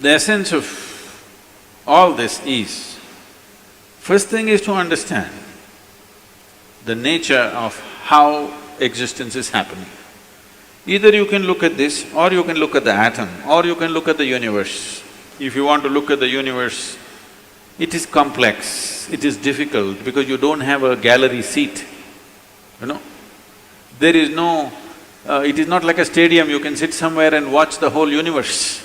The essence of all this is, first thing is to understand the nature of how existence is happening. Either you can look at this, or you can look at the atom, or you can look at the universe. If you want to look at the universe, it is complex, it is difficult because you don't have a gallery seat, you know. There is no… it is not like a stadium, you can sit somewhere and watch the whole universe.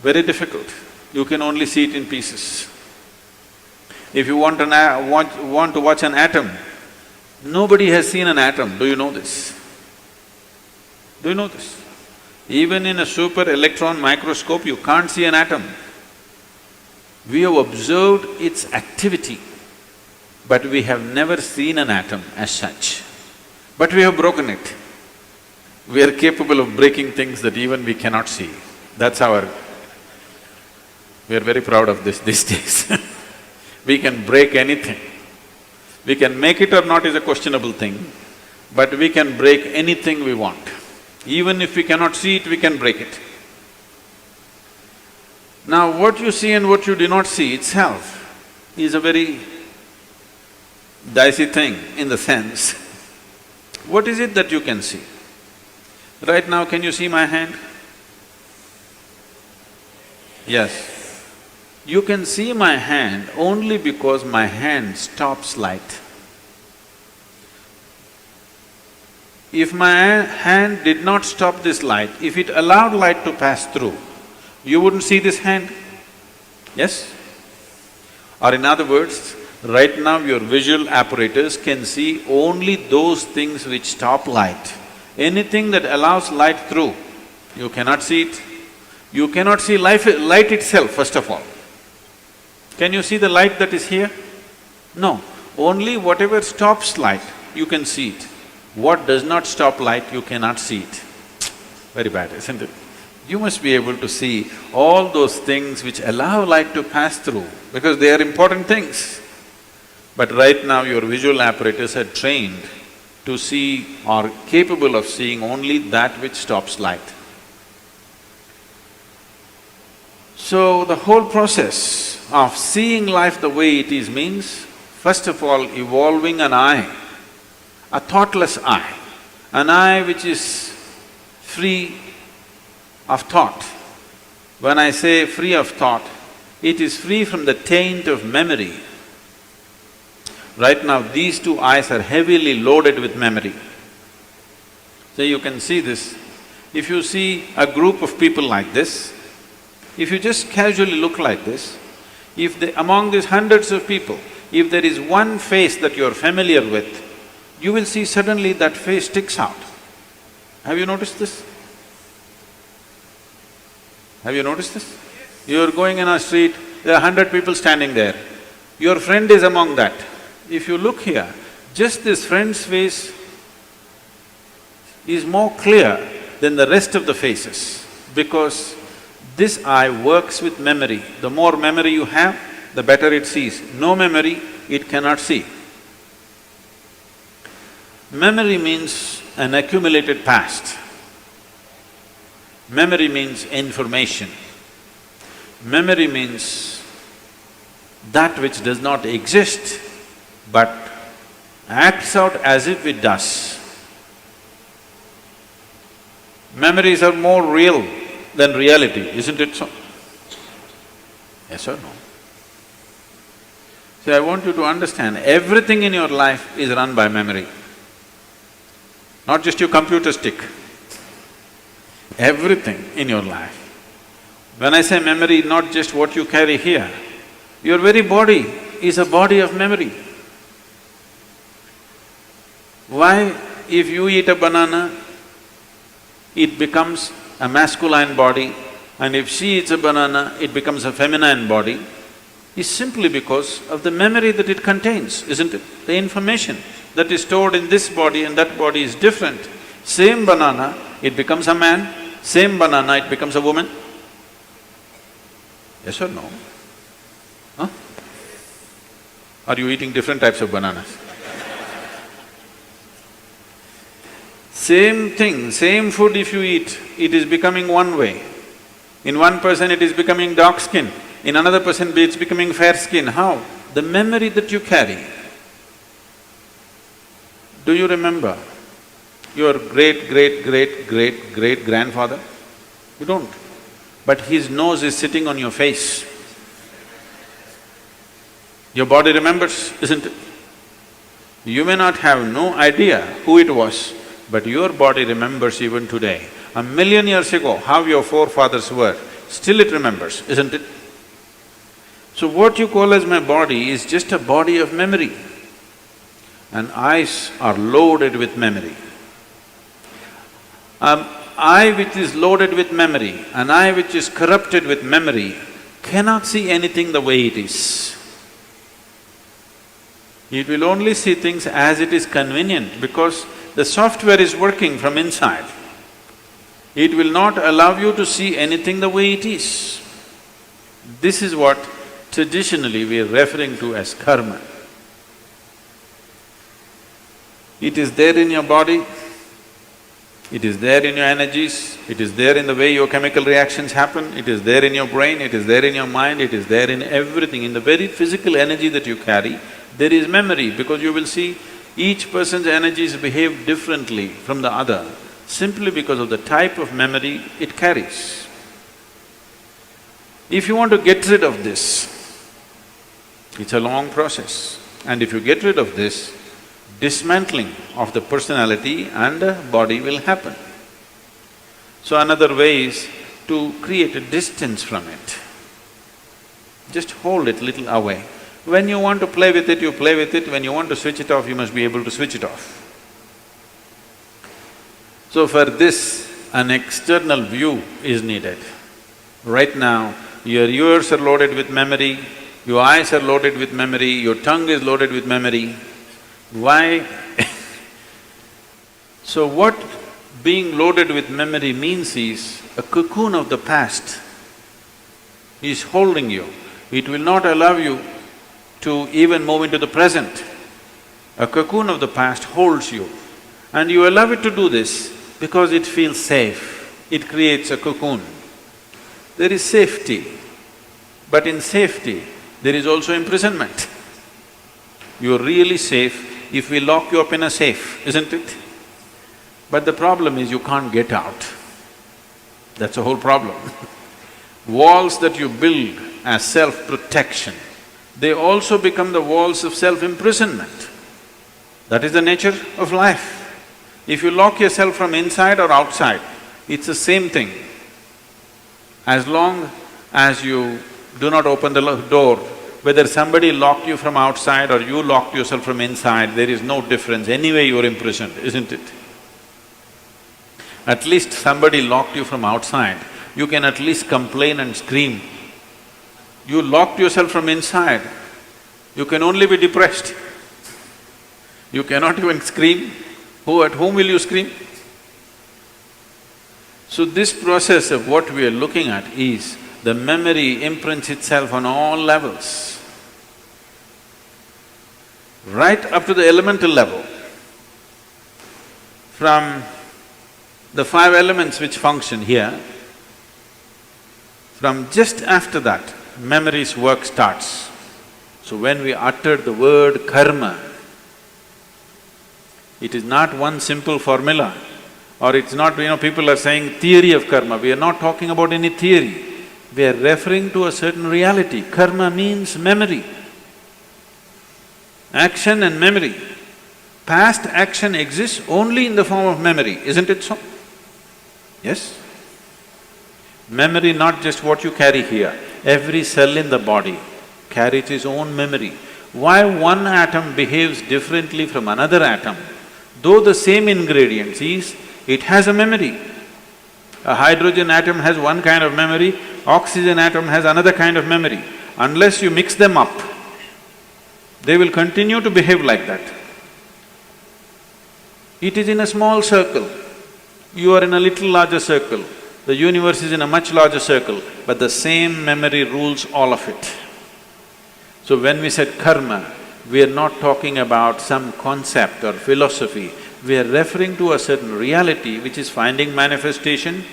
Very difficult, you can only see it in pieces. If you want to watch an atom, nobody has seen an atom, do you know this? Do you know this? Even in a super electron microscope, you can't see an atom. We have observed its activity, but we have never seen an atom as such. But we have broken it. We are capable of breaking things that even we cannot see. That's our… we are very proud of this these days. We can break anything. We can make it or not is a questionable thing, but we can break anything we want. Even if we cannot see it, we can break it. Now, what you see and what you do not see itself is a very dicey thing in the sense, what is it that you can see? Right now, can you see my hand? Yes. You can see my hand only because my hand stops light. If my hand did not stop this light, if it allowed light to pass through, you wouldn't see this hand, yes? Or in other words, right now your visual apparatus can see only those things which stop light. Anything that allows light through, you cannot see it. You cannot see light itself, first of all. Can you see the light that is here? No, only whatever stops light, you can see it. What does not stop light, you cannot see it. Very bad, isn't it? You must be able to see all those things which allow light to pass through, because they are important things. But right now your visual apparatus are trained to see or capable of seeing only that which stops light. So the whole process of seeing life the way it is means, first of all, evolving an eye, a thoughtless eye, an eye which is free of thought. When I say free of thought, it is free from the taint of memory. Right now, these two eyes are heavily loaded with memory. So you can see this. If you see a group of people like this, if you just casually look like this, among these hundreds of people, if there is one face that you're familiar with, you will see suddenly that face sticks out. Have you noticed this? Have you noticed this? You're going in a street, there are 100 people standing there. Your friend is among that. If you look here, just this friend's face is more clear than the rest of the faces, because this eye works with memory. The more memory you have, the better it sees. No memory, it cannot see. Memory means an accumulated past. Memory means information. Memory means that which does not exist but acts out as if it does. Memories are more real than reality, isn't it so? Yes or no? So I want you to understand, everything in your life is run by memory, not just your computer stick. Everything in your life. When I say memory, not just what you carry here, your very body is a body of memory. Why, if you eat a banana, it becomes a masculine body, and if she eats a banana, it becomes a feminine body, is simply because of the memory that it contains, isn't it? The information that is stored in this body and that body is different. Same banana, it becomes a man, same banana, it becomes a woman. Yes or no? Huh? Are you eating different types of bananas? Same thing, same food if you eat, it is becoming one way. In one person it is becoming dark skin, in another person it's becoming fair skin. How? The memory that you carry. Do you remember your great-great-great-great-great-grandfather? You don't. But his nose is sitting on your face. Your body remembers, isn't it? You may not have no idea who it was, but your body remembers even today. 1,000,000 years ago, how your forefathers were, still it remembers, isn't it? So what you call as my body is just a body of memory. And eyes are loaded with memory. Eye which is loaded with memory, an eye which is corrupted with memory, cannot see anything the way it is. It will only see things as it is convenient because the software is working from inside. It will not allow you to see anything the way it is. This is what traditionally we are referring to as karma. It is there in your body, it is there in your energies, it is there in the way your chemical reactions happen, it is there in your brain, it is there in your mind, it is there in everything. In the very physical energy that you carry, there is memory, because you will see each person's energies behave differently from the other simply because of the type of memory it carries. If you want to get rid of this, it's a long process, and if you get rid of this, dismantling of the personality and the body will happen. So another way is to create a distance from it. Just hold it little away. When you want to play with it, you play with it. When you want to switch it off, you must be able to switch it off. So for this, an external view is needed. Right now, your ears are loaded with memory, your eyes are loaded with memory, your tongue is loaded with memory. Why? So what being loaded with memory means is, a cocoon of the past is holding you. It will not allow you to even move into the present. A cocoon of the past holds you, and you allow it to do this because it feels safe. It creates a cocoon. There is safety, but in safety, there is also imprisonment. You're really safe if we lock you up in a safe, isn't it? But the problem is you can't get out. That's the whole problem. Walls that you build as self-protection, they also become the walls of self-imprisonment. That is the nature of life. If you lock yourself from inside or outside, it's the same thing. As long as you do not open the door, whether somebody locked you from outside or you locked yourself from inside, there is no difference. Anyway, you're imprisoned, isn't it? At least somebody locked you from outside, you can at least complain and scream. You locked yourself from inside, you can only be depressed. You cannot even scream. At whom will you scream? So this process of what we are looking at is the memory imprints itself on all levels, right up to the elemental level. From the 5 elements which function here, from just after that, memory's work starts. So when we utter the word karma, it is not one simple formula, or it's not, people are saying theory of karma. We are not talking about any theory. We are referring to a certain reality. Karma means memory, action and memory. Past action exists only in the form of memory, isn't it so? Yes? Memory, not just what you carry here. Every cell in the body carries its own memory. Why one atom behaves differently from another atom, though the same ingredients is, it has a memory. A hydrogen atom has one kind of memory, oxygen atom has another kind of memory. Unless you mix them up, they will continue to behave like that. It is in a small circle, you are in a little larger circle, the universe is in a much larger circle, but the same memory rules all of it. So when we said karma, we are not talking about some concept or philosophy, we are referring to a certain reality which is finding manifestation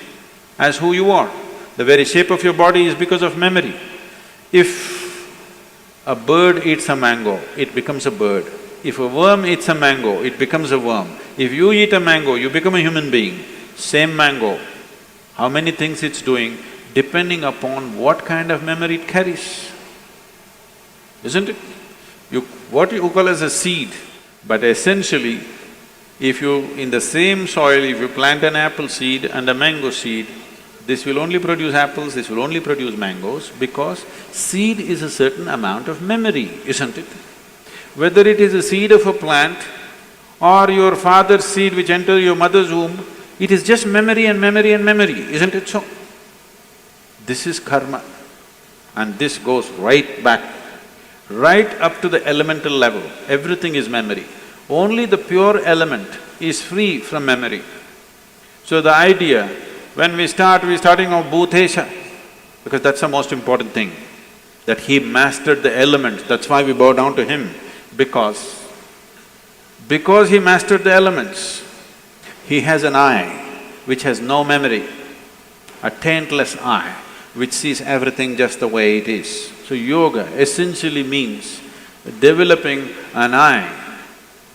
as who you are. The very shape of your body is because of memory. If a bird eats a mango, it becomes a bird. If a worm eats a mango, it becomes a worm. If you eat a mango, you become a human being. Same mango, how many things it's doing, depending upon what kind of memory it carries, isn't it? What you call as a seed, but essentially, if you… in the same soil, if you plant an apple seed and a mango seed, this will only produce apples, this will only produce mangoes, because seed is a certain amount of memory, isn't it? Whether it is a seed of a plant or your father's seed which entered your mother's womb, it is just memory and memory and memory, isn't it so? This is karma, and this goes right back, right up to the elemental level. Everything is memory. Only the pure element is free from memory. So the idea, when we're starting off Bhutesha, because that's the most important thing, that he mastered the elements, that's why we bow down to him, because he mastered the elements, he has an eye which has no memory, a taintless eye which sees everything just the way it is. So yoga essentially means developing an eye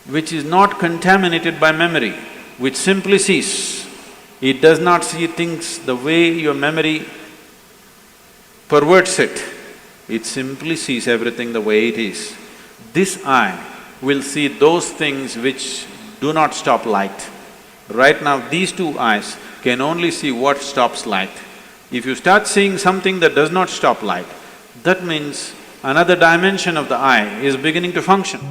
which is not contaminated by memory, which simply sees. It does not see things the way your memory perverts it. It simply sees everything the way it is. This eye will see those things which do not stop light. Right now, these two eyes can only see what stops light. If you start seeing something that does not stop light, that means another dimension of the eye is beginning to function.